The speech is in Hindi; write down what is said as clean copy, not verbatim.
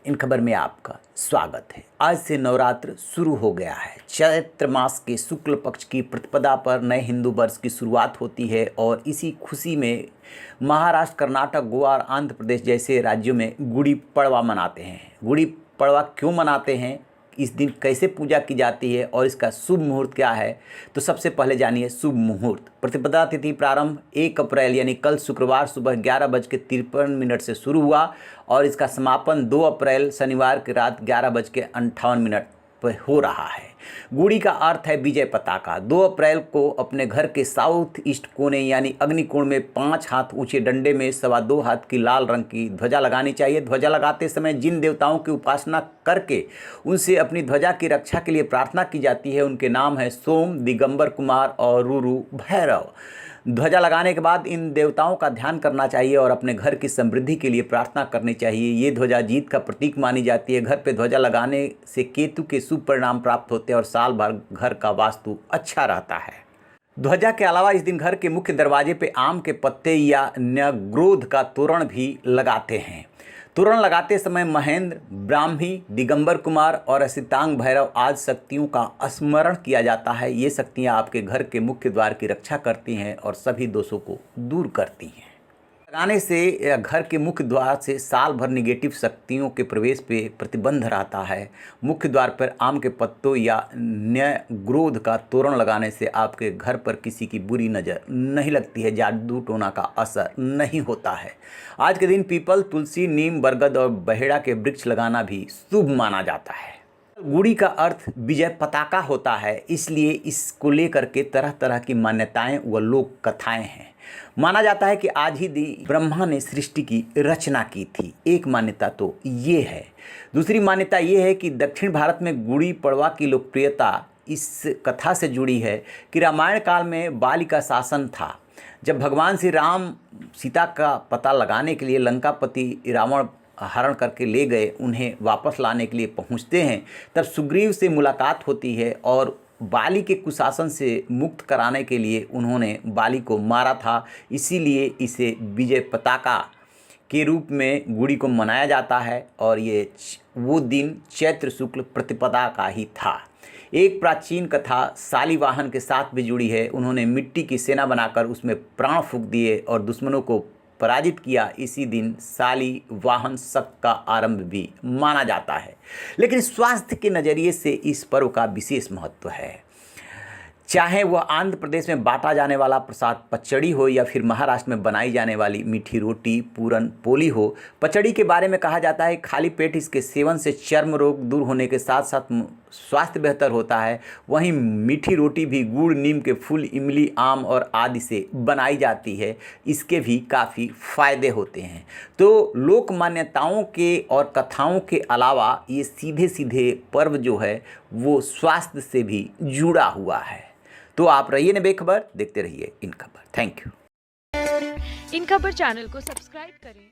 इन खबर में आपका स्वागत है। आज से नवरात्र शुरू हो गया है। चैत्र मास के शुक्ल पक्ष की प्रतिपदा पर नए हिंदू वर्ष की शुरुआत होती है और इसी खुशी में महाराष्ट्र, कर्नाटक, गोवा और आंध्र प्रदेश जैसे राज्यों में गुड़ी पड़वा मनाते हैं। गुड़ी पड़वा क्यों मनाते हैं, इस दिन कैसे पूजा की जाती है और इसका शुभ मुहूर्त क्या है, तो सबसे पहले जानिए शुभ मुहूर्त। प्रतिपदा तिथि प्रारंभ 1 अप्रैल यानी कल शुक्रवार सुबह 11:53 से शुरू हुआ और इसका समापन 2 अप्रैल शनिवार की रात 11:58 पर हो रहा है। गुड़ी का अर्थ है विजय पताका। 2 अप्रैल को अपने घर के साउथ ईस्ट कोने यानी अग्निकोण में 5 हाथ ऊंचे डंडे में 2.25 हाथ की लाल रंग की ध्वजा लगानी चाहिए। ध्वजा लगाते समय जिन देवताओं की उपासना करके उनसे अपनी ध्वजा की रक्षा के लिए प्रार्थना की जाती है, उनके नाम है सोम, दिगंबर कुमार और रुरु भैरव। ध्वजा लगाने के बाद इन देवताओं का ध्यान करना चाहिए और अपने घर की समृद्धि के लिए प्रार्थना करनी चाहिए। ये ध्वजा जीत का प्रतीक मानी जाती है। घर पे ध्वजा लगाने से केतु के शुभ परिणाम प्राप्त होते हैं और साल भर घर का वास्तु अच्छा रहता है। ध्वजा के अलावा इस दिन घर के मुख्य दरवाजे पे आम के पत्ते या न्यग्रोध का तोरण भी लगाते हैं। तोरण लगाते समय महेंद्र, ब्राह्मी, दिगंबर कुमार और असितांग भैरव आदि शक्तियों का स्मरण किया जाता है। ये शक्तियाँ आपके घर के मुख्य द्वार की रक्षा करती हैं और सभी दोषों को दूर करती हैं। लगाने से घर के मुख्य द्वार से साल भर निगेटिव शक्तियों के प्रवेश पे प्रतिबंध रहता है। मुख्य द्वार पर आम के पत्तों या न्यग्रोध का तोरण लगाने से आपके घर पर किसी की बुरी नज़र नहीं लगती है, जादू टोना का असर नहीं होता है। आज के दिन पीपल, तुलसी, नीम, बरगद और बहेड़ा के वृक्ष लगाना भी शुभ माना जाता है। गुड़ी का अर्थ विजय पताका होता है, इसलिए इसको लेकर के तरह तरह की मान्यताएं व लोक कथाएं हैं। माना जाता है कि आज ही दिन ब्रह्मा ने सृष्टि की रचना की थी। एक मान्यता तो ये है। दूसरी मान्यता ये है कि दक्षिण भारत में गुड़ी पड़वा की लोकप्रियता इस कथा से जुड़ी है कि रामायण काल में बाली का शासन था। जब भगवान श्री राम सीता का पता लगाने के लिए लंकापति रावण हरण करके ले गए, उन्हें वापस लाने के लिए पहुंचते हैं, तब सुग्रीव से मुलाकात होती है और बाली के कुशासन से मुक्त कराने के लिए उन्होंने बाली को मारा था। इसीलिए इसे विजय पताका के रूप में गुड़ी को मनाया जाता है और ये वो दिन चैत्र शुक्ल प्रतिपदा का ही था। एक प्राचीन कथा शालिवाहन के साथ भी जुड़ी है। उन्होंने मिट्टी की सेना बनाकर उसमें प्राण फूंक दिए और दुश्मनों को पराजित किया। इसी दिन शालिवाहन शक का आरंभ भी माना जाता है। लेकिन स्वास्थ्य के नज़रिए से इस पर्व का विशेष महत्व है। चाहे वह आंध्र प्रदेश में बांटा जाने वाला प्रसाद पचड़ी हो या फिर महाराष्ट्र में बनाई जाने वाली मीठी रोटी पूरन पोली हो। पचड़ी के बारे में कहा जाता है खाली पेट इसके सेवन से चर्म रोग दूर होने के साथ साथ स्वास्थ्य बेहतर होता है। वहीं मीठी रोटी भी गुड़, नीम के फूल, इमली, आम और आदि से बनाई जाती है। इसके भी काफ़ी फायदे होते हैं। तो लोक मान्यताओं के और कथाओं के अलावा ये सीधे सीधे पर्व जो है वो स्वास्थ्य से भी जुड़ा हुआ है। तो आप रहिए न बेखबर, देखते रहिए इन खबर। Thank you. इन खबर चैनल को सब्सक्राइब करें।